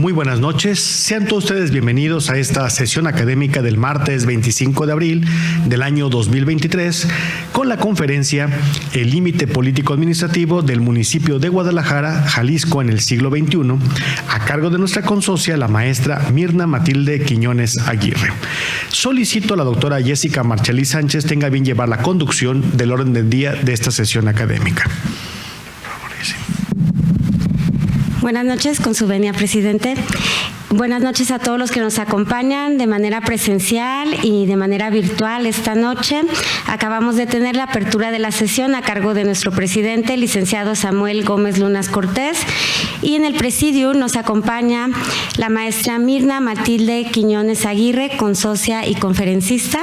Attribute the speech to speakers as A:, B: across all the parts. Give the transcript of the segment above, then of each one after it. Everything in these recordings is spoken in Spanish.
A: Muy buenas noches. Sean todos ustedes bienvenidos a esta sesión académica del martes 25 de abril del año 2023 con la conferencia El límite político administrativo del municipio de Guadalajara, Jalisco en el siglo XXI, a cargo de nuestra consocia, la maestra Mirna Matilde Quiñones Aguirre. Solicito a la doctora Jessica Marchelli Sánchez tenga bien llevar la conducción del orden del día de esta sesión académica.
B: Buenas noches, con su venia, presidente. Buenas noches a todos los que nos acompañan de manera presencial y de manera virtual esta noche. Acabamos de tener la apertura de la sesión a cargo de nuestro presidente, el licenciado Samuel Gómez Lunas Cortés, y en el presidium nos acompaña la maestra Mirna Matilde Quiñones Aguirre, consocia y conferencista,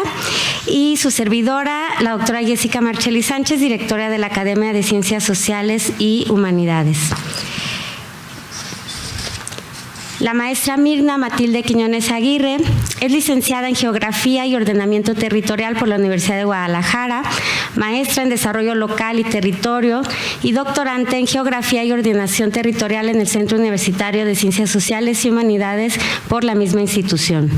B: y su servidora, la doctora Jessica Marchelli Sánchez, directora de la Academia de Ciencias Sociales y Humanidades. La maestra Mirna Matilde Quiñones Aguirre es licenciada en Geografía y Ordenamiento Territorial por la Universidad de Guadalajara, maestra en Desarrollo Local y Territorio y doctorante en Geografía y Ordenación Territorial en el Centro Universitario de Ciencias Sociales y Humanidades por la misma institución.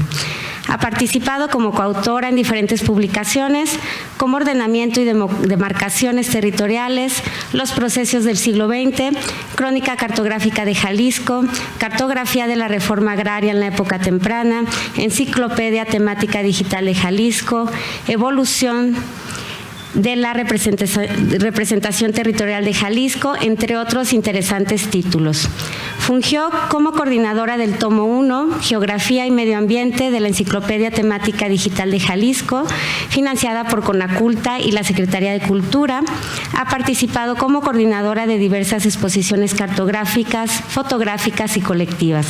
B: Ha participado como coautora en diferentes publicaciones, como Ordenamiento y Demarcaciones Territoriales, Los Procesos del Siglo XX, Crónica Cartográfica de Jalisco, Cartografía de la Reforma Agraria en la Época Temprana, Enciclopedia Temática Digital de Jalisco, Evolución de la representación territorial de Jalisco, entre otros interesantes títulos. Fungió como coordinadora del tomo 1, Geografía y Medio Ambiente de la Enciclopedia Temática Digital de Jalisco, financiada por Conaculta y la Secretaría de Cultura. Ha participado como coordinadora de diversas exposiciones cartográficas, fotográficas y colectivas.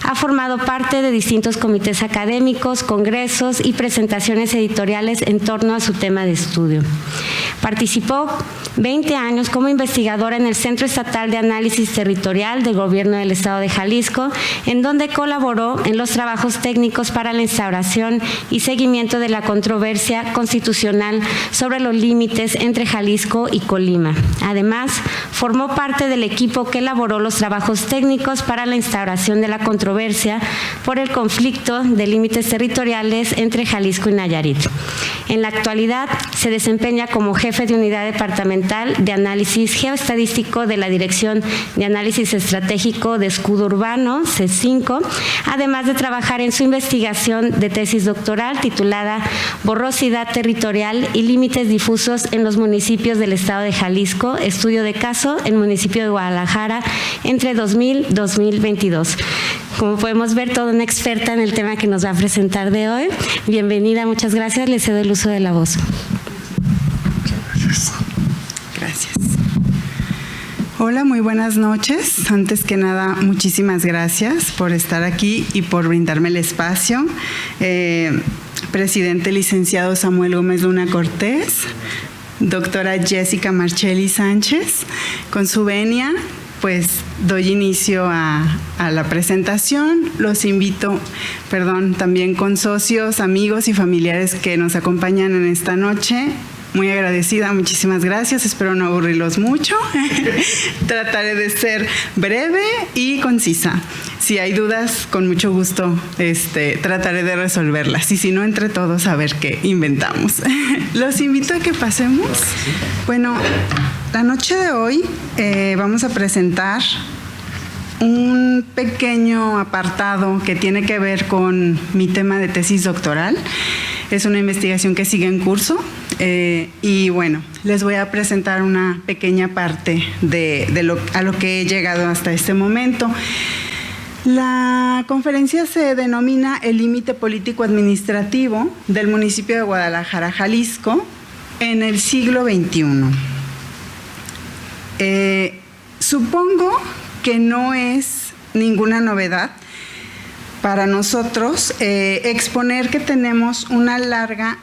B: Ha formado parte de distintos comités académicos, congresos y presentaciones editoriales en torno a su tema de estudio. Participó 20 años como investigadora en el Centro Estatal de Análisis Territorial del Gobierno del Estado de Jalisco, en donde colaboró en los trabajos técnicos para la instauración y seguimiento de la controversia constitucional sobre los límites entre Jalisco y Colima. Además, formó parte del equipo que elaboró los trabajos técnicos para la instauración de la controversia por el conflicto de límites territoriales entre Jalisco y Nayarit. En la actualidad, se desempeña como jefe de unidad departamental de análisis geoestadístico de la Dirección de Análisis Estratégico de Escudo Urbano, C5, además de trabajar en su investigación de tesis doctoral titulada Borrosidad Territorial y Límites Difusos en los Municipios del Estado de Jalisco, estudio de caso en el municipio de Guadalajara entre 2000 y 2022. Como podemos ver, toda una experta en el tema que nos va a presentar de hoy. Bienvenida, muchas gracias. Le cedo el uso de la voz.
C: Gracias. Hola, muy buenas noches. Antes que nada, muchísimas gracias por estar aquí y por brindarme el espacio. Presidente licenciado Samuel Gómez Luna Cortés, doctora Jessica Marchelli Sánchez, con su venia, pues doy inicio a la presentación. Los invito, también con socios, amigos y familiares que nos acompañan en esta noche. Muy agradecida, muchísimas gracias. Espero no aburrirlos mucho. Trataré de ser breve y concisa. Si hay dudas, con mucho gusto trataré de resolverlas. Y si no, entre todos, a ver qué inventamos. Los invito a que pasemos. Bueno, la noche de hoy vamos a presentar un pequeño apartado que tiene que ver con mi tema de tesis doctoral. Es una investigación que sigue en curso y bueno, les voy a presentar una pequeña parte a lo que he llegado hasta este momento. La conferencia se denomina El límite político administrativo del municipio de Guadalajara, Jalisco, en el siglo XXI. Supongo que no es ninguna novedad para nosotros exponer que tenemos una larga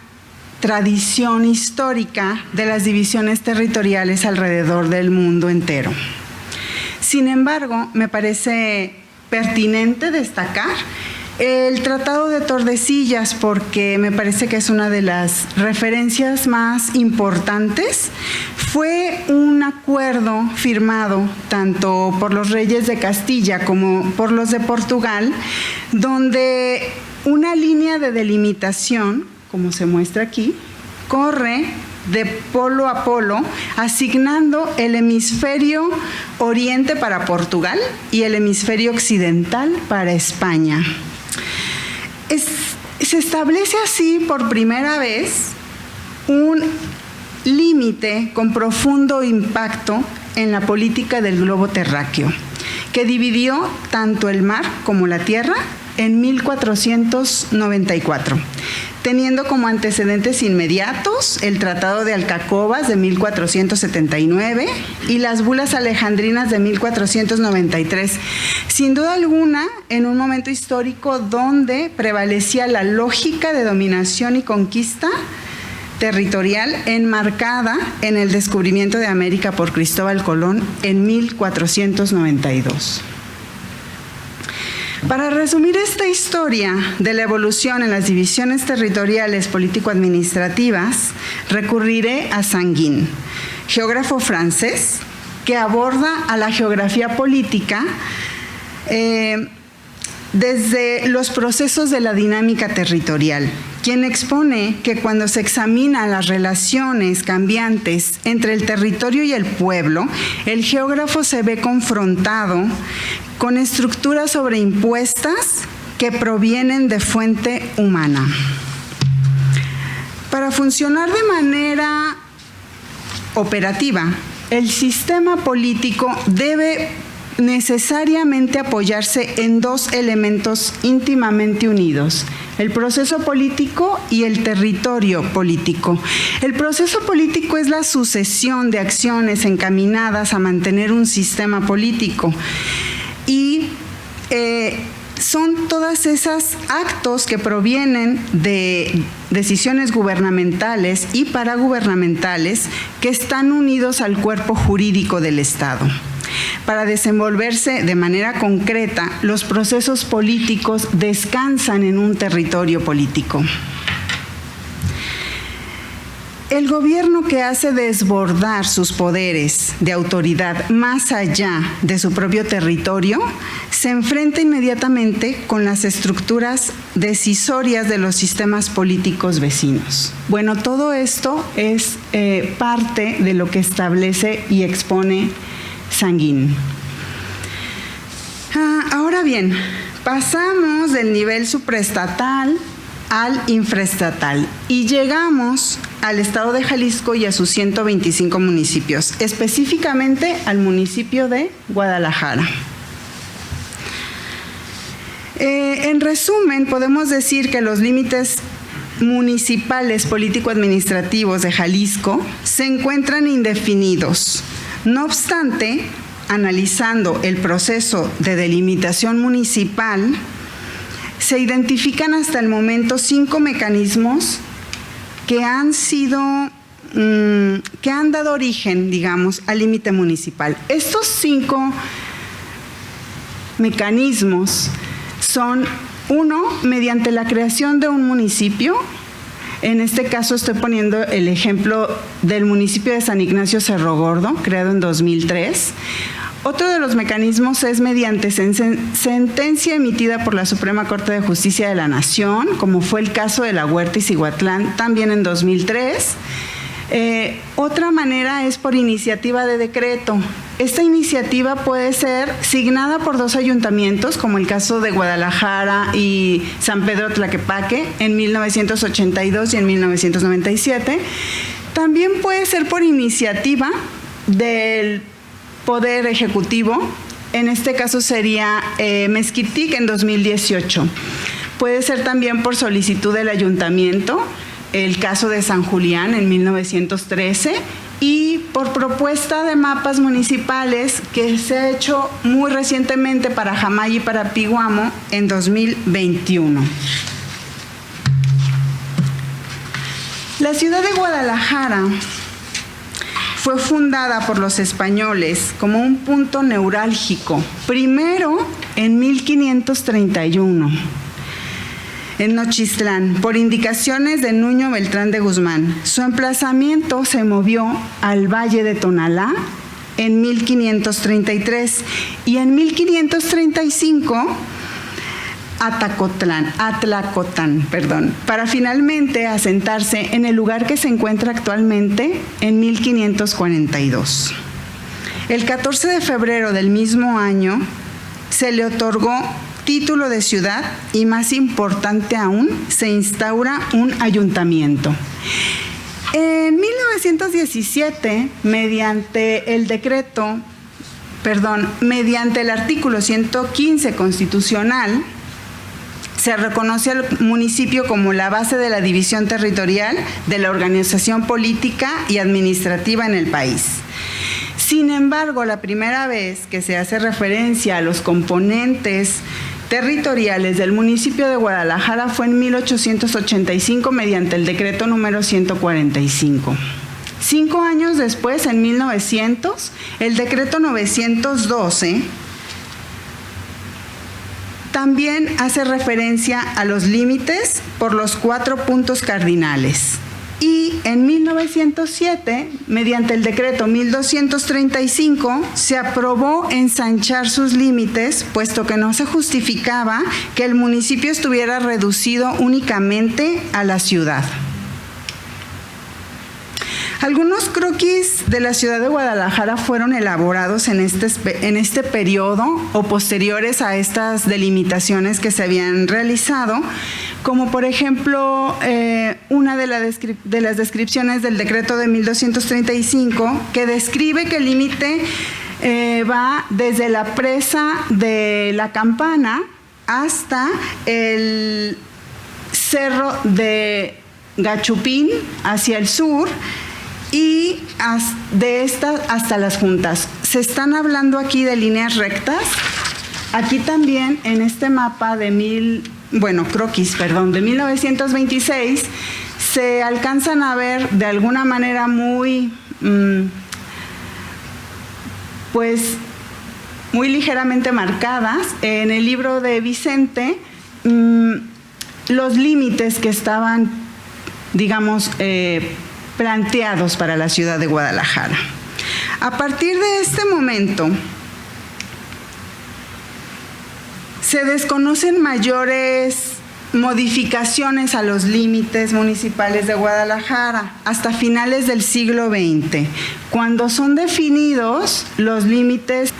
C: tradición histórica de las divisiones territoriales alrededor del mundo entero. Sin embargo, me parece pertinente destacar El Tratado de Tordesillas, porque me parece que es una de las referencias más importantes, fue un acuerdo firmado tanto por los reyes de Castilla como por los de Portugal, donde una línea de delimitación, como se muestra aquí, corre de polo a polo, asignando el hemisferio oriente para Portugal y el hemisferio occidental para España. Se establece así por primera vez un límite con profundo impacto en la política del globo terráqueo, que dividió tanto el mar como la tierra en 1494, teniendo como antecedentes inmediatos el Tratado de Alcacobas de 1479 y las bulas alejandrinas de 1493. Sin duda alguna, en un momento histórico donde prevalecía la lógica de dominación y conquista territorial enmarcada en el descubrimiento de América por Cristóbal Colón en 1492. Para resumir esta historia de la evolución en las divisiones territoriales político-administrativas, recurriré a Sanguin, geógrafo francés que aborda a la geografía política desde los procesos de la dinámica territorial, quien expone que cuando se examinan las relaciones cambiantes entre el territorio y el pueblo, el geógrafo se ve confrontado con estructuras sobreimpuestas que provienen de fuente humana. Para funcionar de manera operativa, el sistema político debe necesariamente apoyarse en dos elementos íntimamente unidos: el proceso político y el territorio político. El proceso político es la sucesión de acciones encaminadas a mantener un sistema político y son todas esas actos que provienen de decisiones gubernamentales y paragubernamentales que están unidos al cuerpo jurídico del Estado. Para desenvolverse de manera concreta, los procesos políticos descansan en un territorio político. El gobierno que hace desbordar sus poderes de autoridad más allá de su propio territorio se enfrenta inmediatamente con las estructuras decisorias de los sistemas políticos vecinos. Bueno, todo esto es parte de lo que establece y expone Sanguin. Ahora bien, pasamos del nivel supraestatal al infraestatal y llegamos al estado de Jalisco y a sus 125 municipios, específicamente al municipio de Guadalajara. En resumen, podemos decir que los límites municipales político-administrativos de Jalisco se encuentran indefinidos. No obstante, analizando el proceso de delimitación municipal, se identifican hasta el momento 5 mecanismos que han dado origen, digamos, al límite municipal. Estos 5 mecanismos son: 1, mediante la creación de un municipio. En este caso estoy poniendo el ejemplo del municipio de San Ignacio Cerro Gordo, creado en 2003. Otro de los mecanismos es mediante sentencia emitida por la Suprema Corte de Justicia de la Nación, como fue el caso de La Huerta y Cihuatlán, también en 2003. Otra manera es por iniciativa de decreto. Esta iniciativa puede ser signada por 2 ayuntamientos, como el caso de Guadalajara y San Pedro Tlaquepaque en 1982 y en 1997. También puede ser por iniciativa del Poder Ejecutivo, en este caso sería Mezquitic en 2018. Puede ser también por solicitud del ayuntamiento, el caso de San Julián en 1913, y por propuesta de mapas municipales que se ha hecho muy recientemente para Jamay y para Piguamo en 2021. La ciudad de Guadalajara fue fundada por los españoles como un punto neurálgico, primero en 1531, en Nochistlán, por indicaciones de Nuño Beltrán de Guzmán. Su emplazamiento se movió al Valle de Tonalá en 1533 y en 1535 a Tlacotán, para finalmente asentarse en el lugar que se encuentra actualmente en 1542. El 14 de febrero del mismo año se le otorgó título de ciudad y, más importante aún, se instaura un ayuntamiento. En 1917, mediante el artículo 115 constitucional, se reconoce al municipio como la base de la división territorial de la organización política y administrativa en el país. Sin embargo, la primera vez que se hace referencia a los componentes territoriales del municipio de Guadalajara fue en 1885 mediante el decreto número 145. 5 años después, en 1900, el decreto 912 también hace referencia a los límites por los 4 puntos cardinales. Y en 1907, mediante el decreto 1235, se aprobó ensanchar sus límites, puesto que no se justificaba que el municipio estuviera reducido únicamente a la ciudad. Algunos croquis de la ciudad de Guadalajara fueron elaborados en este periodo o posteriores a estas delimitaciones que se habían realizado, como por ejemplo una de las descripciones del decreto de 1235, que describe que el límite va desde la presa de la Campana hasta el cerro de Gachupín hacia el sur, y de estas hasta las juntas. Se están hablando aquí de líneas rectas. Aquí también en este mapa de 1926 se alcanzan a ver de alguna manera muy muy ligeramente marcadas en el libro de Vicente los límites que estaban, digamos, planteados para la ciudad de Guadalajara. A partir de este momento, se desconocen mayores modificaciones a los límites municipales de Guadalajara hasta finales del siglo XX, cuando son definidos los límites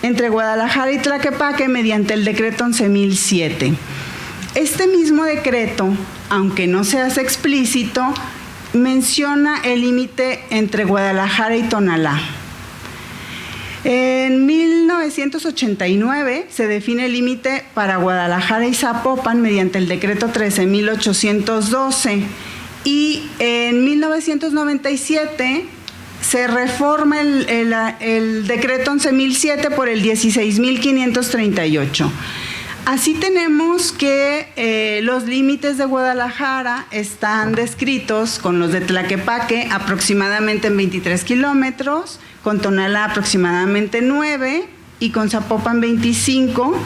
C: entre Guadalajara y Tlaquepaque mediante el decreto 11.007. Este mismo decreto, aunque no se hace explícito, menciona el límite entre Guadalajara y Tonalá. En 1989 se define el límite para Guadalajara y Zapopan mediante el decreto 13.812 y en 1997 se reforma el decreto 11.007 por el 16.538. Así tenemos que los límites de Guadalajara están descritos con los de Tlaquepaque aproximadamente en 23 kilómetros, con Tonalá aproximadamente 9 y con Zapopan 25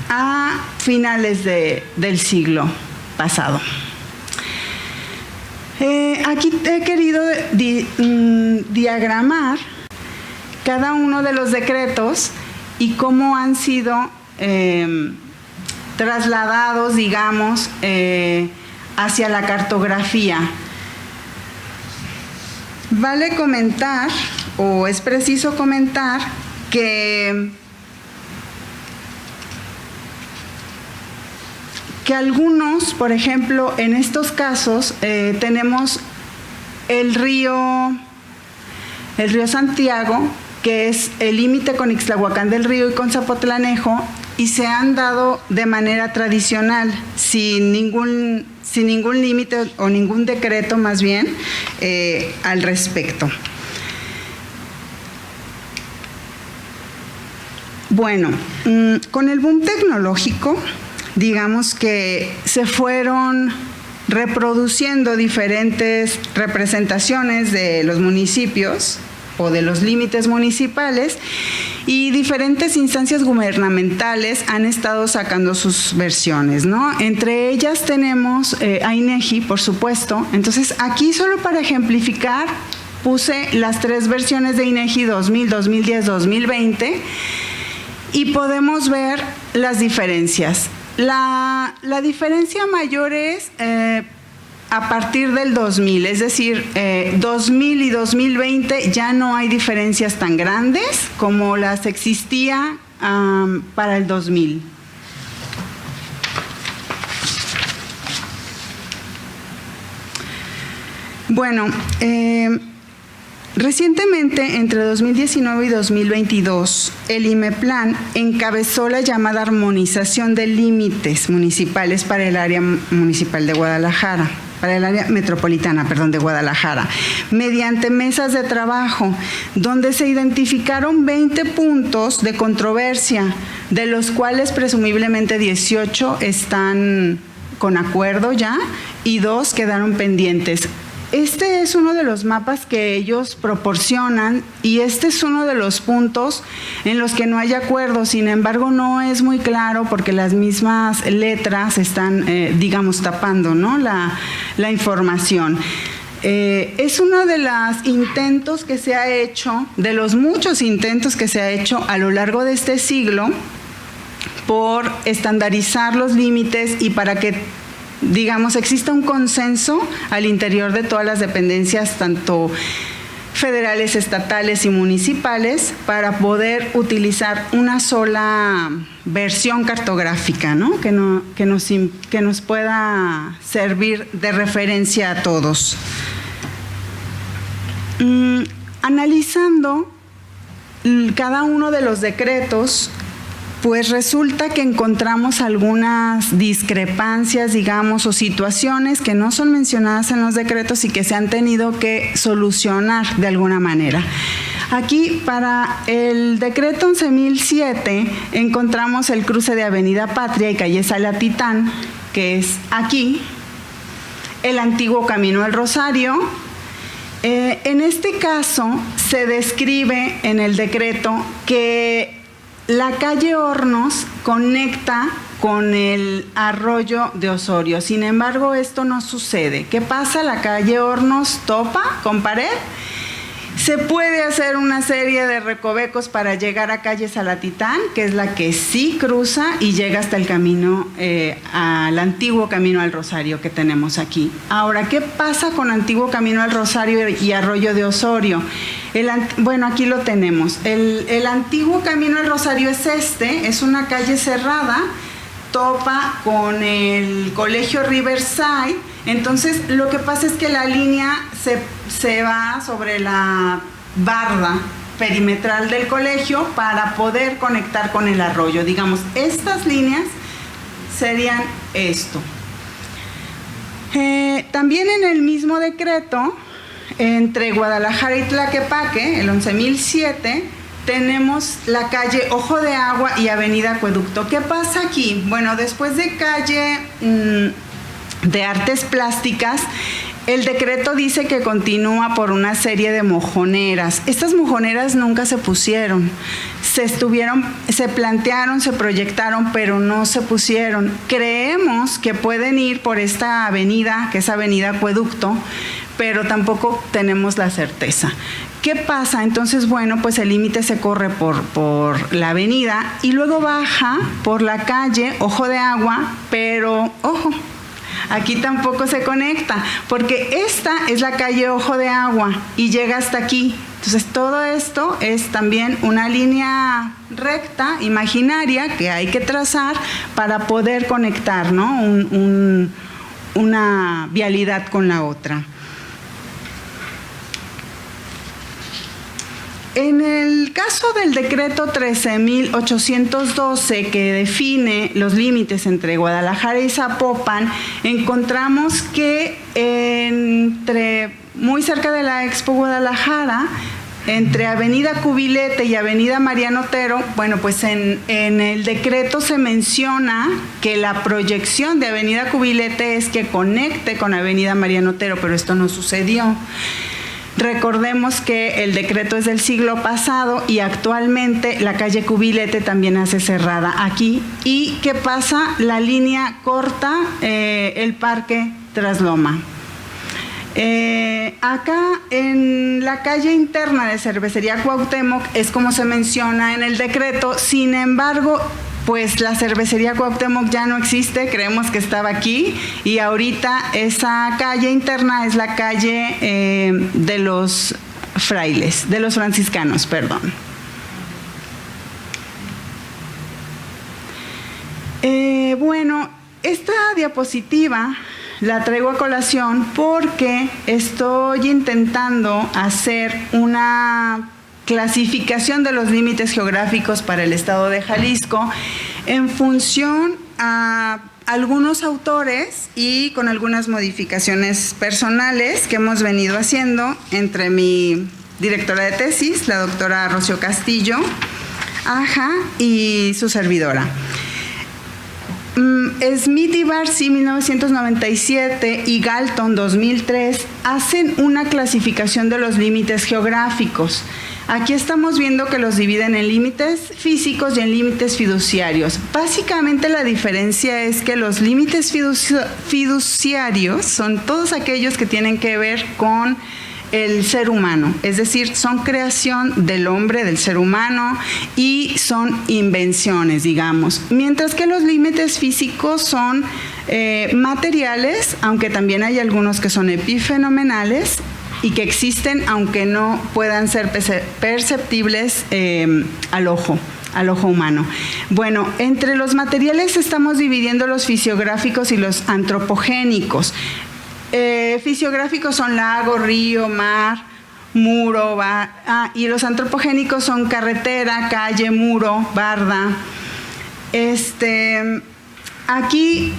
C: a finales del siglo pasado. Aquí he querido diagramar cada uno de los decretos y cómo han sido trasladados, digamos, hacia la cartografía. Vale comentar, o es preciso comentar, que algunos, por ejemplo, en estos casos, tenemos el río Santiago, que es el límite con Ixtlahuacán del Río y con Zapotlanejo, y se han dado de manera tradicional, sin ningún límite o ningún decreto más bien al respecto. Bueno, con el boom tecnológico, digamos que se fueron reproduciendo diferentes representaciones de los municipios o de los límites municipales, y diferentes instancias gubernamentales han estado sacando sus versiones, ¿no? Entre ellas tenemos a INEGI, por supuesto. Entonces, aquí solo para ejemplificar puse las 3 versiones de INEGI 2000, 2010, 2020 y podemos ver las diferencias. La diferencia mayor es a partir del 2000, es decir, 2000 y 2020 ya no hay diferencias tan grandes como las existía para el 2000. Bueno, recientemente, entre 2019 y 2022, el IMEPLAN encabezó la llamada armonización de límites municipales para el área municipal de Guadalajara, para el área metropolitana, de Guadalajara, mediante mesas de trabajo, donde se identificaron 20 puntos de controversia, de los cuales presumiblemente 18 están con acuerdo ya y 2 quedaron pendientes. Este es uno de los mapas que ellos proporcionan y este es uno de los puntos en los que no hay acuerdo. Sin embargo, no es muy claro porque las mismas letras están, digamos, tapando, ¿no?, la información. Es uno de los intentos que se ha hecho, de los muchos intentos que se ha hecho a lo largo de este siglo por estandarizar los límites y para que, digamos, existe un consenso al interior de todas las dependencias, tanto federales, estatales y municipales, para poder utilizar una sola versión cartográfica, ¿no?, que nos pueda servir de referencia a todos. Analizando cada uno de los decretos, pues resulta que encontramos algunas discrepancias, digamos, o situaciones que no son mencionadas en los decretos y que se han tenido que solucionar de alguna manera. Aquí, para el decreto 11.007, encontramos el cruce de Avenida Patria y calle Salatitán, que es aquí, el antiguo Camino al Rosario. En este caso, se describe en el decreto que la calle Hornos conecta con el arroyo de Osorio. Sin embargo, esto no sucede. ¿Qué pasa? La calle Hornos topa con pared. Se puede hacer una serie de recovecos para llegar a calle Salatitán, que es la que sí cruza y llega hasta el camino, al antiguo Camino al Rosario que tenemos aquí. Ahora, ¿qué pasa con antiguo Camino al Rosario y arroyo de Osorio? Bueno, aquí lo tenemos. El antiguo Camino al Rosario es una calle cerrada, topa con el Colegio Riverside. Entonces, lo que pasa es que la línea se va sobre la barda perimetral del colegio para poder conectar con el arroyo. Digamos, estas líneas serían esto. También en el mismo decreto, entre Guadalajara y Tlaquepaque, el 11.007, tenemos la calle Ojo de Agua y Avenida Acueducto. ¿Qué pasa aquí? Bueno, después de calle de Artes Plásticas, el decreto dice que continúa por una serie de mojoneras. Estas mojoneras nunca se pusieron. Se plantearon, se proyectaron, pero no se pusieron. Creemos que pueden ir por esta avenida, que es Avenida Acueducto, pero tampoco tenemos la certeza. ¿Qué pasa? Entonces, bueno, pues el límite se corre por la avenida y luego baja por la calle Ojo de Agua, pero, ojo, aquí tampoco se conecta, porque esta es la calle Ojo de Agua y llega hasta aquí. Entonces, todo esto es también una línea recta, imaginaria, que hay que trazar para poder conectar, ¿no?, una vialidad con la otra. En el caso del decreto 13.812, que define los límites entre Guadalajara y Zapopan, encontramos que muy cerca de la Expo Guadalajara, entre Avenida Cubilete y Avenida Mariano Otero, bueno, pues en el decreto se menciona que la proyección de Avenida Cubilete es que conecte con Avenida Mariano Otero, pero esto no sucedió. Recordemos que el decreto es del siglo pasado y actualmente la calle Cubilete también hace cerrada aquí. ¿Y qué pasa? La línea corta el Parque Trasloma. Acá en la calle interna de Cervecería Cuauhtémoc es como se menciona en el decreto, sin embargo, pues la Cervecería Cuauhtémoc ya no existe, creemos que estaba aquí, y ahorita esa calle interna es la calle de los frailes, de los franciscanos, perdón. Bueno, esta diapositiva la traigo a colación porque estoy intentando hacer una clasificación de los límites geográficos para el estado de Jalisco en función a algunos autores y con algunas modificaciones personales que hemos venido haciendo entre mi directora de tesis, la doctora Rocío Castillo, y su servidora. Smith y Barsi, 1997, y Galton, 2003, hacen una clasificación de los límites geográficos. Aquí estamos viendo que los dividen en límites físicos y en límites fiduciarios. Básicamente la diferencia es que los límites fiduciarios son todos aquellos que tienen que ver con el ser humano, es decir, son creación del hombre, del ser humano, y son invenciones, digamos. Mientras que los límites físicos son materiales, aunque también hay algunos que son epifenomenales y que existen aunque no puedan ser perceptibles al ojo humano. Bueno, entre los materiales estamos dividiendo los fisiográficos y los antropogénicos. Fisiográficos son lago, río, mar, muro, y los antropogénicos son carretera, calle, muro, barda. Aquí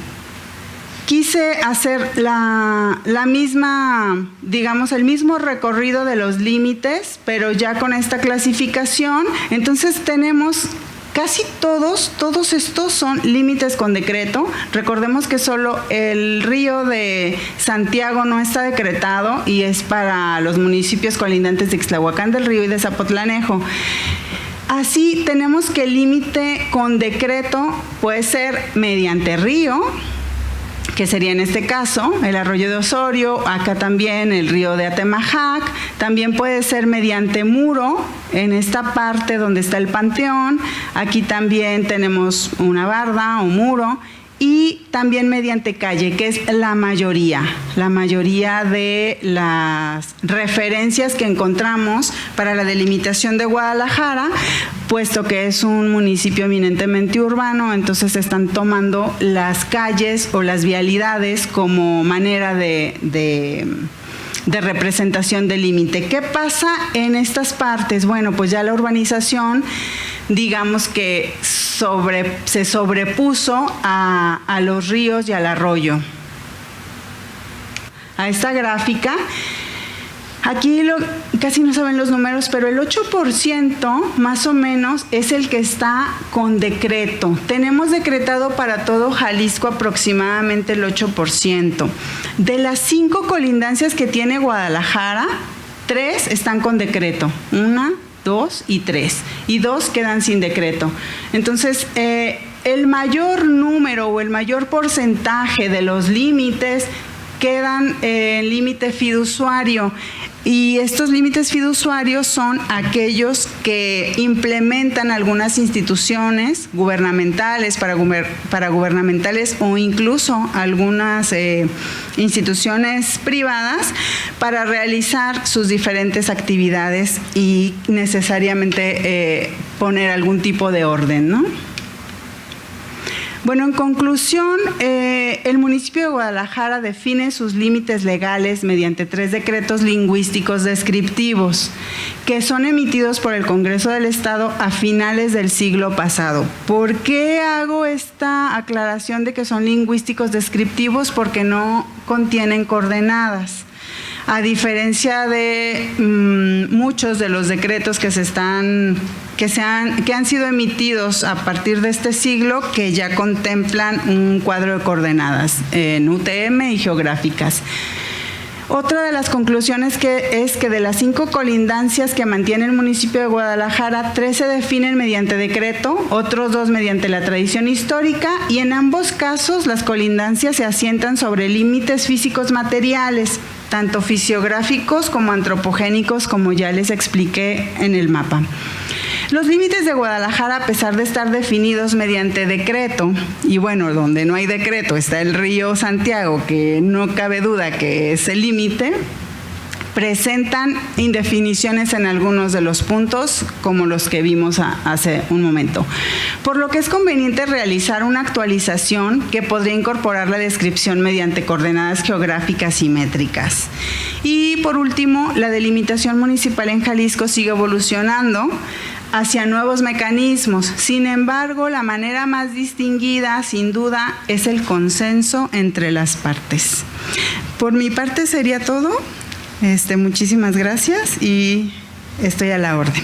C: quise hacer la misma, digamos, el mismo recorrido de los límites, pero ya con esta clasificación. Entonces tenemos casi todos estos son límites con decreto. Recordemos que solo el río de Santiago no está decretado y es para los municipios colindantes de Ixtlahuacán del Río y de Zapotlanejo. Así tenemos que el límite con decreto puede ser mediante río, que sería en este caso el arroyo de Osorio, acá también el río de Atemajac, también puede ser mediante muro, en esta parte donde está el panteón, aquí también tenemos una barda o muro, y también mediante calle, que es la mayoría de las referencias que encontramos para la delimitación de Guadalajara, puesto que es un municipio eminentemente urbano, entonces están tomando las calles o las vialidades como manera de representación del límite. ¿Qué pasa en estas partes? Bueno, pues ya la urbanización, digamos que se sobrepuso a los ríos y al arroyo. A esta gráfica, aquí casi no saben los números, pero el 8% más o menos es el que está con decreto. Tenemos decretado para todo Jalisco aproximadamente el 8%. De las 5 colindancias que tiene Guadalajara, 3 están con decreto. 1, 2 y 3. Y 2 quedan sin decreto. Entonces, el mayor número o el mayor porcentaje de los límites quedan en límite fiduciario. Y estos límites fiduciarios son aquellos que implementan algunas instituciones gubernamentales, paragubernamentales o incluso algunas instituciones privadas para realizar sus diferentes actividades y necesariamente poner algún tipo de orden, ¿no? Bueno, en conclusión, el municipio de Guadalajara define sus límites legales mediante 3 decretos lingüísticos descriptivos que son emitidos por el Congreso del Estado a finales del siglo pasado. ¿Por qué hago esta aclaración de que son lingüísticos descriptivos? Porque no contienen coordenadas. A diferencia de muchos de los decretos que han sido emitidos a partir de este siglo, que ya contemplan un cuadro de coordenadas en UTM y geográficas. Otra de las conclusiones es que de las 5 colindancias que mantiene el municipio de Guadalajara, 3 se definen mediante decreto, otros 2 mediante la tradición histórica, y en ambos casos las colindancias se asientan sobre límites físicos materiales, tanto fisiográficos como antropogénicos, como ya les expliqué en el mapa. Los límites de Guadalajara, a pesar de estar definidos mediante decreto, y bueno, donde no hay decreto está el río Santiago, que no cabe duda que es el límite, presentan indefiniciones en algunos de los puntos, como los que vimos hace un momento. Por lo que es conveniente realizar una actualización que podría incorporar la descripción mediante coordenadas geográficas simétricas. Y por último, la delimitación municipal en Jalisco sigue evolucionando hacia nuevos mecanismos. Sin embargo, la manera más distinguida, sin duda, es el consenso entre las partes. Por mi parte sería todo. Muchísimas gracias y estoy a la orden.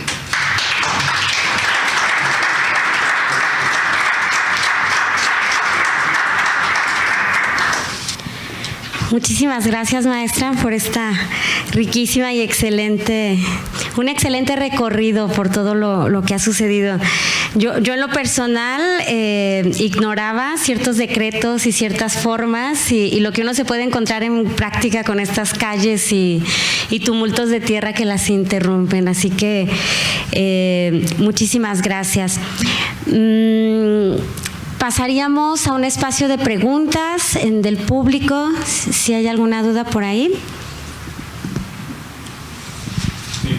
B: Muchísimas gracias, maestra, por esta riquísima y un excelente recorrido por todo lo que ha sucedido. Yo en lo personal ignoraba ciertos decretos y ciertas formas y lo que uno se puede encontrar en práctica con estas calles y tumultos de tierra que las interrumpen. Así que muchísimas gracias. Pasaríamos a un espacio de preguntas del público, si hay alguna duda por ahí.
D: Sí.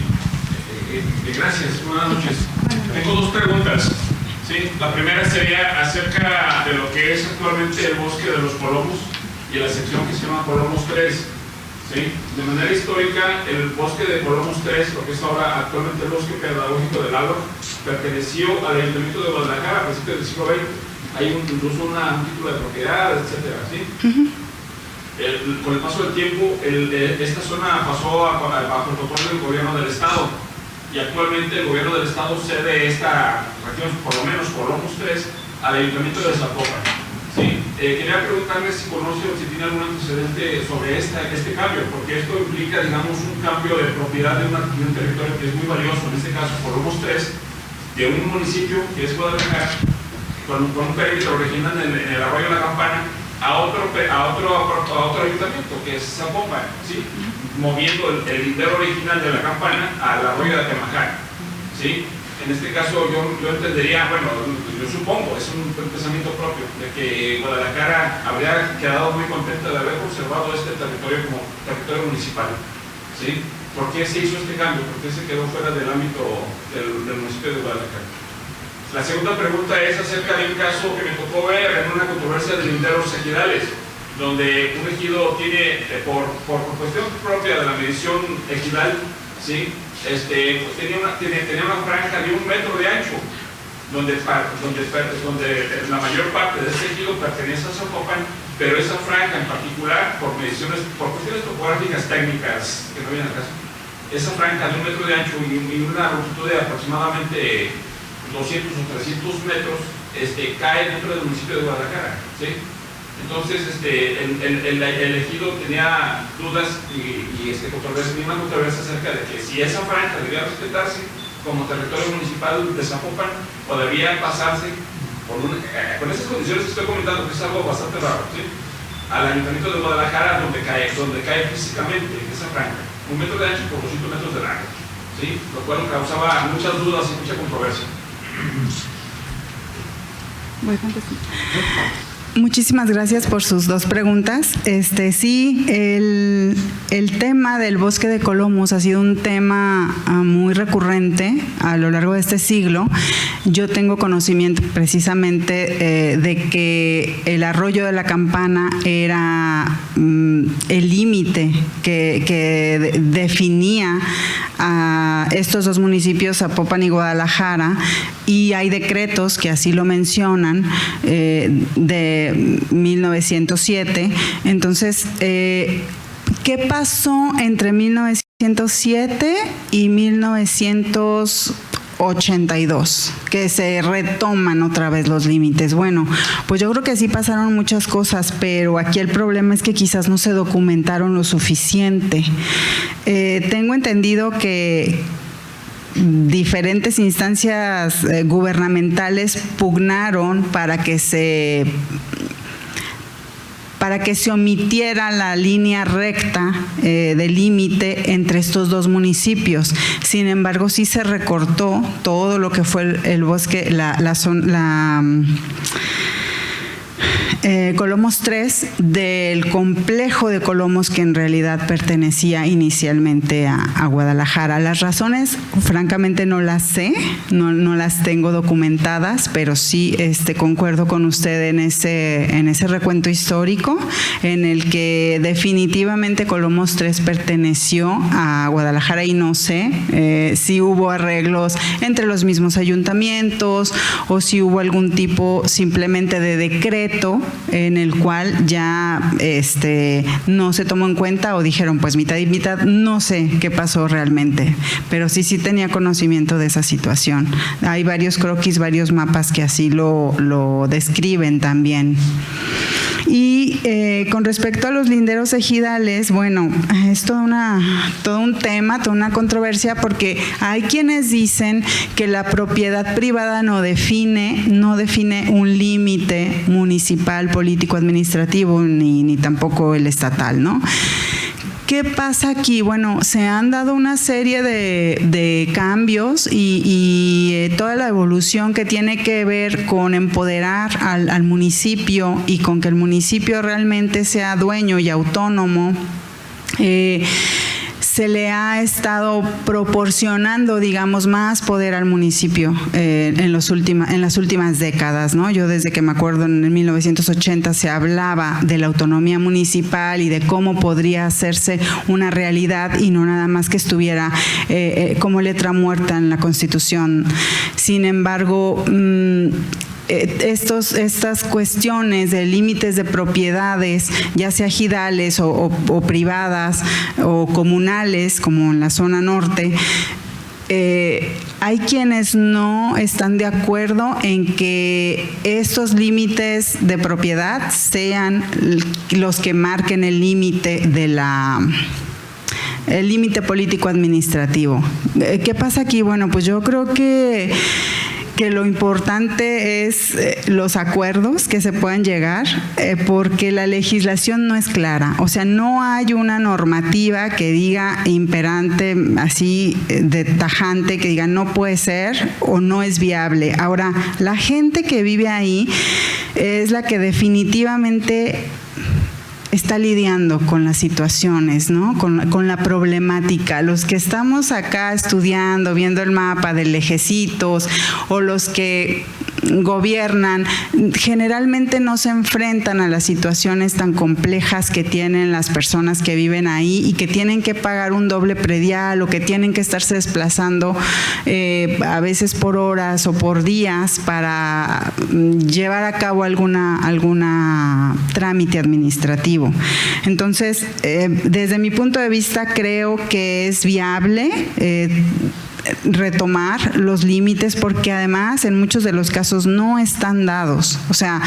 D: Gracias, buenas noches. Tengo 2 preguntas. Sí, la primera sería acerca de lo que es actualmente el bosque de los Colomos y la sección que se llama Colomos 3. ¿Sí? De manera histórica, el bosque de Colomos 3, lo que es ahora actualmente el bosque pedagógico del Agua, perteneció al Ayuntamiento de Guadalajara a principios del siglo XX. Hay incluso un título de propiedad, etcétera, ¿sí? Con el paso del tiempo, esta zona pasó bajo el control del gobierno del Estado, y actualmente el gobierno del Estado cede esta región, por lo menos Colomos 3, al Ayuntamiento de Zapopan. ¿Sí? Quería preguntarle si conoce o si tiene algún antecedente sobre este cambio, porque esto implica, digamos, un cambio de propiedad de un territorio que es muy valioso, en este caso Colomos 3, de un municipio que es Guadalajara, con un perímetro original en el arroyo de la Campana, a otro ayuntamiento que es Zapopan, ¿sí? Moviendo el lindero original de la Campana al arroyo de Atemaján, ¿sí? En este caso yo entendería, bueno, yo supongo, es un pensamiento propio, de que Guadalajara habría quedado muy contenta de haber conservado este territorio como territorio municipal, ¿sí? ¿Por qué se hizo este cambio? ¿Por qué se quedó fuera del ámbito del municipio de Guadalajara? La segunda pregunta es acerca de un caso que me tocó ver en una controversia de linderos ejidales, donde un ejido tiene, por cuestión propia de la medición ejidal, ¿sí? Pues tenía una franja de 1 metro de ancho, donde la mayor parte de ese ejido pertenece a Zapopan, pero esa franja en particular, por cuestiones topográficas técnicas que no vienen al caso, esa franja de 1 metro de ancho y una longitud de aproximadamente 200 o 300 metros cae dentro del municipio de Guadalajara, ¿sí? Entonces el ejido tenía dudas y una controversia acerca de que si esa franja debía respetarse como territorio municipal de Zapopan o debía pasarse con esas condiciones que estoy comentando, que es algo bastante raro, ¿sí? Al Ayuntamiento de Guadalajara, donde cae físicamente esa franja, 1 metro de ancho por 200 metros de largo, ¿sí? Lo cual causaba muchas dudas y mucha controversia.
C: Voy a contestar. Muchísimas gracias por sus 2 preguntas. Sí, el tema del bosque de Colomos ha sido un tema muy recurrente a lo largo de este siglo. Yo tengo conocimiento precisamente de que el arroyo de la Campana era el límite que definía a estos 2 municipios, Zapopan y Guadalajara, y hay decretos que así lo mencionan de 1907. Entonces, ¿qué pasó entre 1907 y 1911? 82, que se retoman otra vez los límites. Bueno, pues yo creo que sí pasaron muchas cosas, pero aquí el problema es que quizás no se documentaron lo suficiente. Tengo entendido que diferentes instancias gubernamentales pugnaron para que se omitiera la línea recta de límite entre estos dos municipios. Sin embargo, sí se recortó todo lo que fue el bosque, Colomos 3 del complejo de Colomos que en realidad pertenecía inicialmente a Guadalajara. Las razones, francamente, no las sé, no las tengo documentadas, pero sí concuerdo con usted en ese recuento histórico en el que definitivamente Colomos 3 perteneció a Guadalajara y no sé si hubo arreglos entre los mismos ayuntamientos o si hubo algún tipo simplemente de decreto en el cual ya no se tomó en cuenta o dijeron pues mitad y mitad, no sé qué pasó realmente, pero sí tenía conocimiento de esa situación. Hay varios croquis, varios mapas que así lo describen también. Y con respecto a los linderos ejidales, bueno, es todo un tema, toda una controversia, porque hay quienes dicen que la propiedad privada no define un límite municipal, político, administrativo, ni tampoco el estatal, ¿no? ¿Qué pasa aquí? Bueno, se han dado una serie de cambios y toda la evolución que tiene que ver con empoderar al municipio y con que el municipio realmente sea dueño y autónomo. Se le ha estado proporcionando, digamos, más poder al municipio en las últimas décadas, ¿no? Yo desde que me acuerdo en 1980 se hablaba de la autonomía municipal y de cómo podría hacerse una realidad y no nada más que estuviera como letra muerta en la Constitución. Sin embargo, estas cuestiones de límites de propiedades, ya sea ejidales o privadas o comunales, como en la zona norte, hay quienes no están de acuerdo en que estos límites de propiedad sean los que marquen el límite el límite político administrativo. ¿Qué pasa aquí? Bueno, pues yo creo que lo importante es los acuerdos que se puedan llegar, porque la legislación no es clara. O sea, no hay una normativa que diga imperante, así de tajante, que diga no puede ser o no es viable. Ahora, la gente que vive ahí es la que definitivamente está lidiando con las situaciones, ¿no? Con la problemática. Los que estamos acá estudiando, viendo el mapa de lejecitos, o los que gobiernan, generalmente no se enfrentan a las situaciones tan complejas que tienen las personas que viven ahí y que tienen que pagar un doble predial o que tienen que estarse desplazando a veces por horas o por días para llevar a cabo alguna trámite administrativo. Entonces, desde mi punto de vista, creo que es viable retomar los límites, porque además en muchos de los casos no están dados, o sea,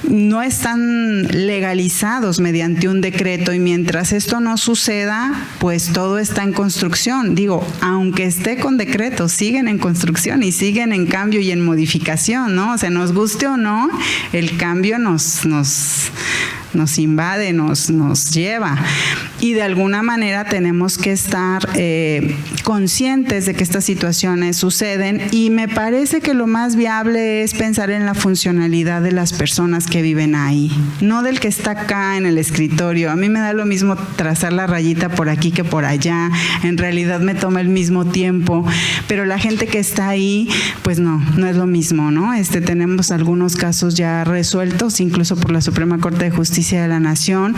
C: no están legalizados mediante un decreto, y mientras esto no suceda, pues todo está en construcción. Digo, aunque esté con decreto, siguen en construcción y siguen en cambio y en modificación, ¿no? O sea, nos guste o no, el cambio nos invade, nos lleva, y de alguna manera tenemos que estar conscientes de que estas situaciones suceden, y me parece que lo más viable es pensar en la funcionalidad de las personas que viven ahí, no del que está acá en el escritorio. A mí me da lo mismo trazar la rayita por aquí que por allá, en realidad me toma el mismo tiempo, pero la gente que está ahí, pues no es lo mismo, ¿no? Tenemos algunos casos ya resueltos, incluso por la Suprema Corte de Justicia de la Nación,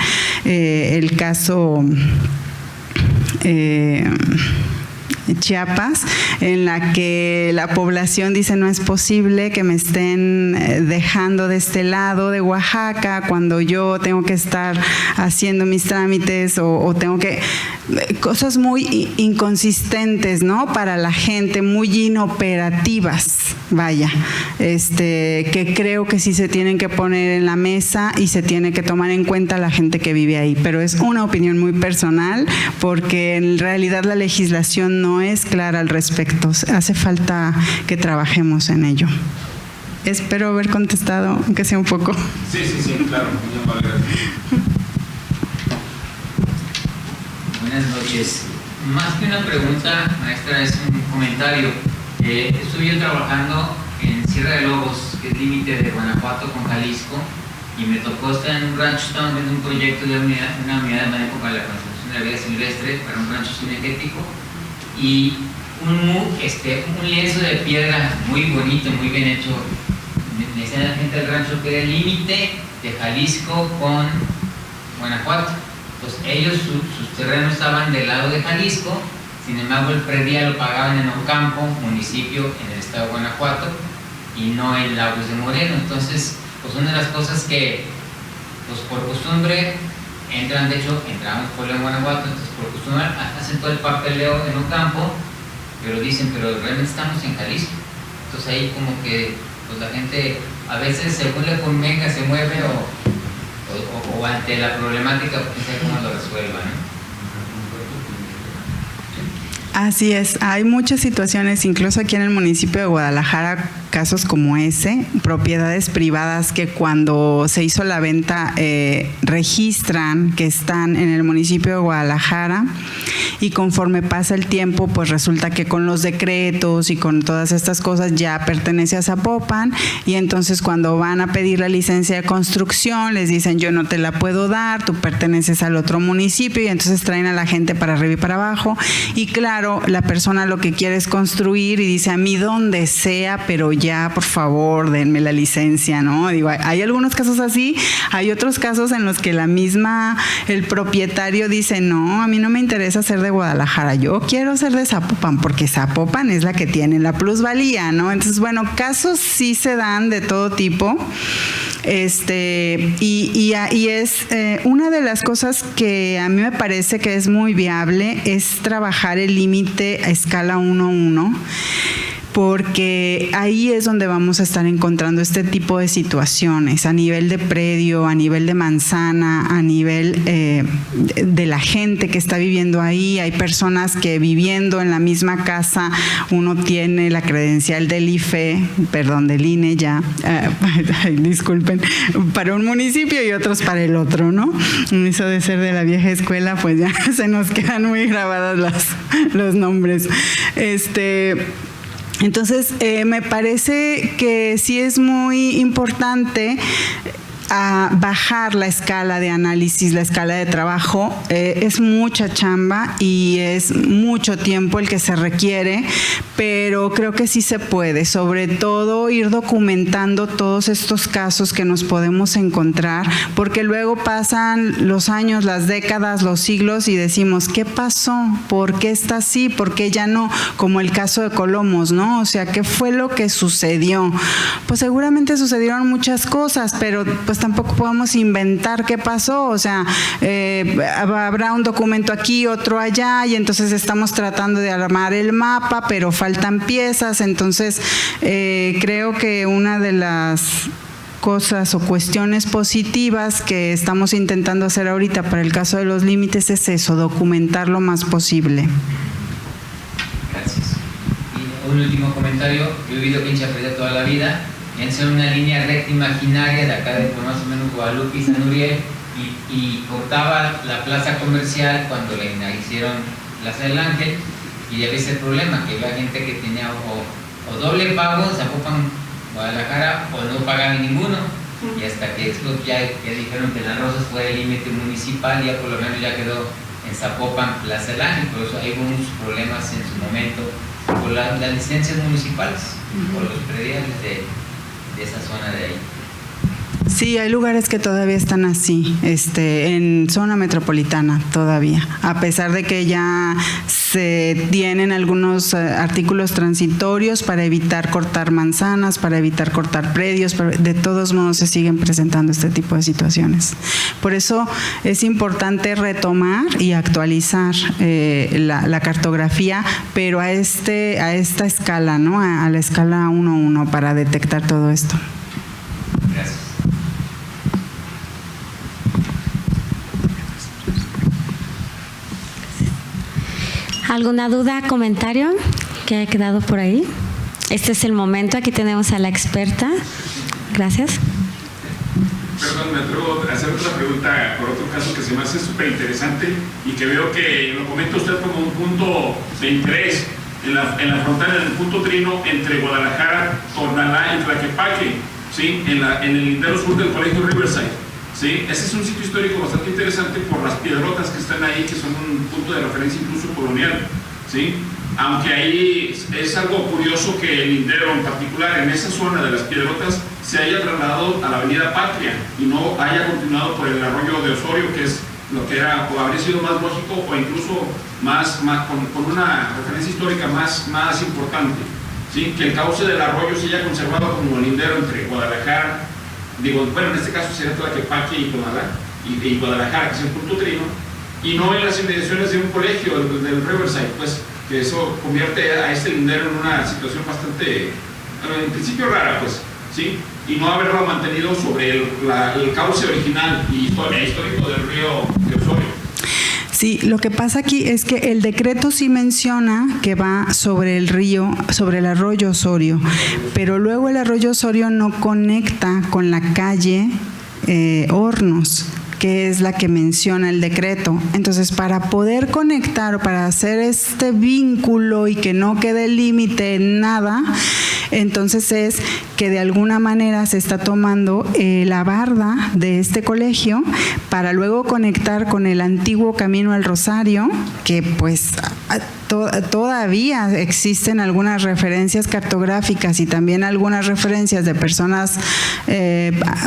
C: Chiapas, en la que la población dice no es posible que me estén dejando de este lado de Oaxaca cuando yo tengo que estar haciendo mis trámites o tengo que... cosas muy inconsistentes, ¿no? Para la gente, muy inoperativas, vaya, que creo que sí se tienen que poner en la mesa y se tiene que tomar en cuenta la gente que vive ahí, pero es una opinión muy personal porque en realidad la legislación no es clara al respecto, hace falta que trabajemos en ello. Espero haber contestado, aunque sea un poco.
D: Sí, claro, muy amable.
E: Buenas noches. Más que una pregunta, maestra, es un comentario. Estuve yo trabajando en Sierra de Lobos, que es límite de Guanajuato con Jalisco, y me tocó estar en un rancho, estaban viendo un proyecto de una unidad de manejo para la conservación de la vida silvestre, para un rancho cinegético, y un lienzo de piedra muy bonito, muy bien hecho. Me decían la gente del rancho que era el límite de Jalisco con Guanajuato. Pues ellos, sus terrenos estaban del lado de Jalisco, sin embargo el predial lo pagaban en Ocampo, municipio en el estado de Guanajuato, y no en Lagos de Moreno. Entonces, pues una de las cosas que, pues por costumbre, entramos por en Guanajuato, entonces por costumbre hacen todo el papeleo en Ocampo, pero dicen, pero realmente estamos en Jalisco. Entonces ahí como que, pues la gente, a veces según le convenga, se mueve o ante la problemática, pues no sé cómo lo resuelvan, ¿no?
C: Así es, hay muchas situaciones, incluso aquí en el municipio de Guadalajara, casos como ese, propiedades privadas que cuando se hizo la venta registran que están en el municipio de Guadalajara y conforme pasa el tiempo, pues resulta que con los decretos y con todas estas cosas ya pertenece a Zapopan y entonces cuando van a pedir la licencia de construcción les dicen yo no te la puedo dar, tú perteneces al otro municipio y entonces traen a la gente para arriba y para abajo y claro, la persona lo que quiere es construir y dice a mí donde sea, pero ya por favor denme la licencia, ¿no? Digo, hay algunos casos así, hay otros casos en los que el propietario dice no, a mí no me interesa ser de Guadalajara, yo quiero ser de Zapopan porque Zapopan es la que tiene la plusvalía, ¿no? Entonces bueno, casos sí se dan de todo tipo. Y es una de las cosas que a mí me parece que es muy viable es trabajar el límite a escala 1:1 porque ahí es donde vamos a estar encontrando este tipo de situaciones a nivel de predio, a nivel de manzana, a nivel de la gente que está viviendo ahí. Hay personas que viviendo en la misma casa, uno tiene la credencial del del INE ya, disculpen, para un municipio y otros para el otro, ¿no? Eso de ser de la vieja escuela, pues ya se nos quedan muy grabadas los nombres. Entonces, me parece que sí es muy importante bajar la escala de análisis, la escala de trabajo. Es mucha chamba y es mucho tiempo el que se requiere, pero creo que sí se puede, sobre todo ir documentando todos estos casos que nos podemos encontrar, porque luego pasan los años, las décadas, los siglos y decimos, ¿qué pasó? ¿Por qué está así? ¿Por qué ya no? Como el caso de Colomos, ¿no? O sea, ¿qué fue lo que sucedió? Pues seguramente sucedieron muchas cosas, pero pues tampoco podemos inventar qué pasó, o sea, habrá un documento aquí, otro allá, y entonces estamos tratando de armar el mapa, pero faltan piezas, entonces creo que una de las cosas o cuestiones positivas que estamos intentando hacer ahorita para el caso de los límites es eso, documentar lo más posible.
E: Gracias. Y un último comentario, yo he vivido aquí en Chapala toda la vida, en una línea recta imaginaria de acá de más o menos Guadalupe y San Uriel y cortaba la plaza comercial cuando la hicieron Plaza del Ángel y había ese problema que había gente que tenía o doble pago en Zapopan, Guadalajara o no pagaban ninguno y hasta que después ya dijeron que Las Rosas fue el límite municipal ya por lo menos ya quedó en Zapopan Plaza del Ángel, por eso hay muchos problemas en su momento por las licencias municipales, por los prediales de esa zona de ahí.
C: Sí, hay lugares que todavía están así, en zona metropolitana todavía, a pesar de que ya se tienen algunos artículos transitorios para evitar cortar manzanas, para evitar cortar predios, pero de todos modos se siguen presentando este tipo de situaciones. Por eso es importante retomar y actualizar la cartografía, pero a esta escala, ¿no? A la escala 1:1 para detectar todo esto.
E: Gracias.
B: ¿Alguna duda, comentario que haya quedado por ahí? Este es el momento, aquí tenemos a la experta. Gracias.
D: Perdón, me atrevo a hacer otra pregunta por otro caso que se me hace súper interesante y que veo que lo comenta usted como un punto de interés en la frontera, en el punto trino entre Guadalajara, Tonalá y Tlaquepaque, ¿sí? en el lindero sur del colegio Riverside. ¿Sí? Ese es un sitio histórico bastante interesante por las piedrotas que están ahí, que son un punto de referencia incluso colonial, ¿sí? Aunque ahí es algo curioso que el lindero en particular en esa zona de las piedrotas se haya trasladado a la avenida Patria y no haya continuado por el arroyo de Osorio, que es lo que era o habría sido más lógico o incluso más con una referencia histórica más importante, ¿sí? Que el cauce del arroyo se haya conservado como lindero entre Guadalajara, bueno, en este caso sería Tlaquepaque y Tonalá, y Guadalajara, que es el punto trino, y no en las inmediaciones de un colegio del Riverside, pues, que eso convierte a este lindero en una situación bastante, en principio rara, pues, ¿sí? Y no haberlo mantenido sobre el cauce original y histórico del río de Osorio.
C: Sí, lo que pasa aquí es que el decreto sí menciona que va sobre el río, sobre el arroyo Osorio, pero luego el arroyo Osorio no conecta con la calle Hornos, que es la que menciona el decreto. Entonces, para poder conectar o para hacer este vínculo y que no quede límite en nada, entonces es que de alguna manera se está tomando la barda de este colegio para luego conectar con el antiguo Camino al Rosario, que pues todavía existen algunas referencias cartográficas y también algunas referencias de personas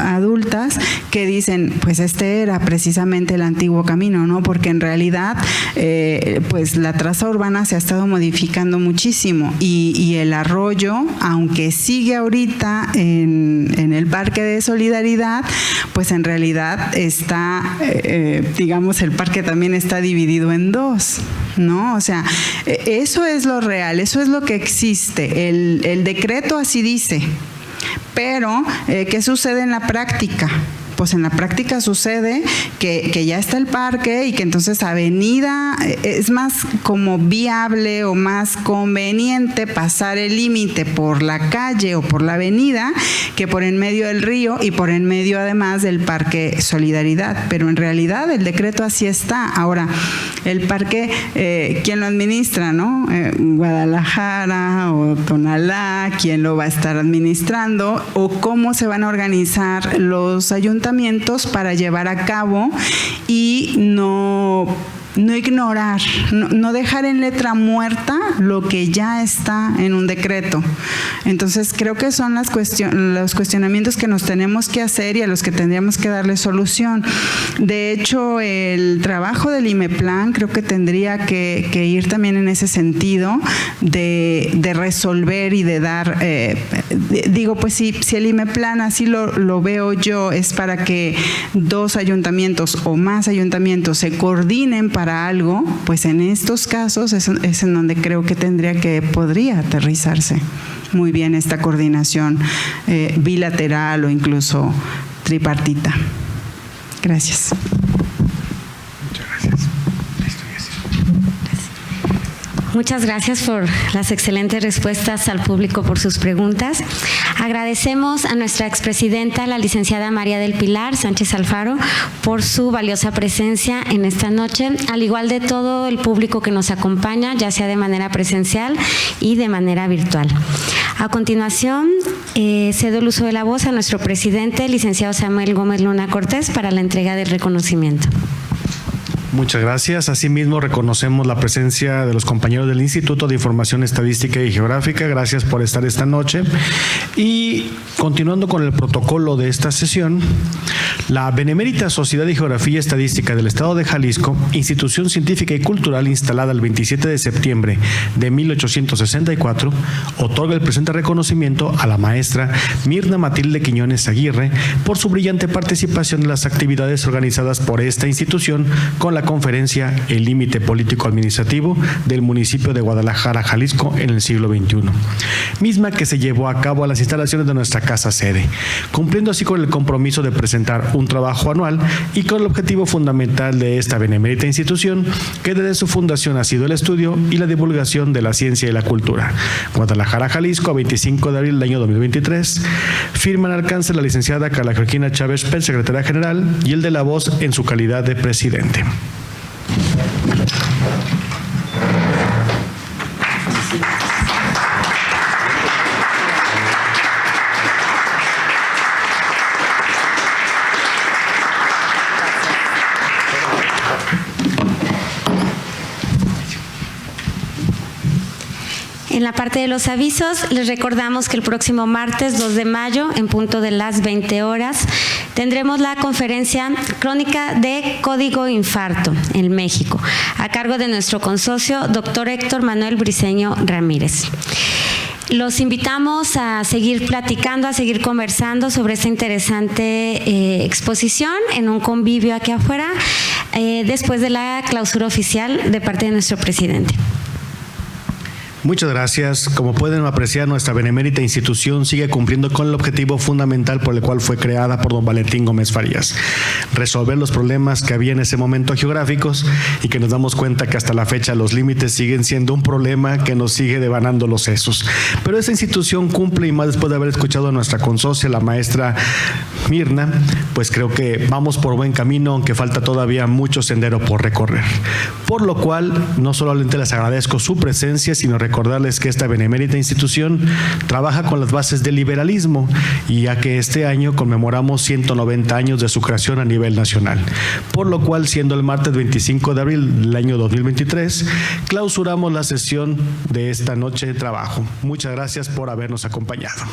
C: adultas que dicen, pues este era precisamente el antiguo camino, ¿no? Porque en realidad pues la traza urbana se ha estado modificando muchísimo y el arroyo, aunque sigue ahorita en el Parque de Solidaridad, pues en realidad está, digamos, el parque también está dividido en dos, ¿no? O sea, eso es lo real, eso es lo que existe. El decreto así dice, pero ¿qué sucede en la práctica? Pues en la práctica sucede que ya está el parque y que entonces avenida es más como viable o más conveniente pasar el límite por la calle o por la avenida que por en medio del río y por en medio además del Parque Solidaridad. Pero en realidad el decreto así está. Ahora, el parque, ¿quién lo administra, no? Guadalajara o Tonalá, ¿quién lo va a estar administrando? ¿O cómo se van a organizar los ayuntamientos para llevar a cabo y no ignorar, no dejar en letra muerta lo que ya está en un decreto? Entonces creo que son los cuestionamientos que nos tenemos que hacer y a los que tendríamos que darle solución. De hecho, el trabajo del IMEPLAN creo que tendría que ir también en ese sentido de resolver y de dar, digo, pues si el IMEPLAN así lo veo yo, es para que dos ayuntamientos o más ayuntamientos se coordinen para algo, pues en estos casos es en donde creo que podría aterrizarse muy bien esta coordinación bilateral o incluso tripartita. Gracias.
A: Muchas gracias.
B: Muchas gracias por las excelentes respuestas al público por sus preguntas. Agradecemos a nuestra expresidenta, la licenciada María del Pilar Sánchez Alfaro, por su valiosa presencia en esta noche, al igual de todo el público que nos acompaña, ya sea de manera presencial y de manera virtual. A continuación, cedo el uso de la voz a nuestro presidente, licenciado Samuel Gómez Luna Cortés, para la entrega del reconocimiento.
A: Muchas gracias. Asimismo, reconocemos la presencia de los compañeros del Instituto de Información Estadística y Geográfica. Gracias por estar esta noche. Y continuando con el protocolo de esta sesión, la Benemérita Sociedad de Geografía y Estadística del Estado de Jalisco, institución científica y cultural instalada el 27 de septiembre de 1864, otorga el presente reconocimiento a la maestra Mirna Matilde Quiñones Aguirre por su brillante participación en las actividades organizadas por esta institución con la conferencia El límite político-administrativo del municipio de Guadalajara, Jalisco, en el siglo XXI, misma que se llevó a cabo a las instalaciones de nuestra casa sede, cumpliendo así con el compromiso de presentar un trabajo anual y con el objetivo fundamental de esta benemérita institución, que desde su fundación ha sido el estudio y la divulgación de la ciencia y la cultura. Guadalajara, Jalisco, a 25 de abril del año 2023, firman alcance la licenciada Carla Joaquina Chávez Pérez, secretaria general, y el de la voz en su calidad de presidente.
B: En la parte de los avisos, les recordamos que el próximo martes 2 de mayo, en punto de las 20 horas, tendremos la conferencia Crónica de Código Infarto en México, a cargo de nuestro consocio, doctor Héctor Manuel Briceño Ramírez. Los invitamos a seguir platicando, a seguir conversando sobre esta interesante exposición en un convivio aquí afuera, después de la clausura oficial de parte de nuestro presidente.
A: Muchas gracias. Como pueden apreciar, nuestra benemérita institución sigue cumpliendo con el objetivo fundamental por el cual fue creada por don Valentín Gómez Farías: resolver los problemas que había en ese momento geográficos, y que nos damos cuenta que hasta la fecha los límites siguen siendo un problema que nos sigue devanando los sesos. Pero esta institución cumple, y más después de haber escuchado a nuestra consocia, la maestra Mirna, pues creo que vamos por buen camino, aunque falta todavía mucho sendero por recorrer. Por lo cual, no solamente les agradezco su presencia, sino recordarles que esta benemérita institución trabaja con las bases del liberalismo, y ya que este año conmemoramos 190 años de su creación a nivel nacional. Por lo cual, siendo el martes 25 de abril del año 2023, clausuramos la sesión de esta noche de trabajo. Muchas gracias por habernos acompañado.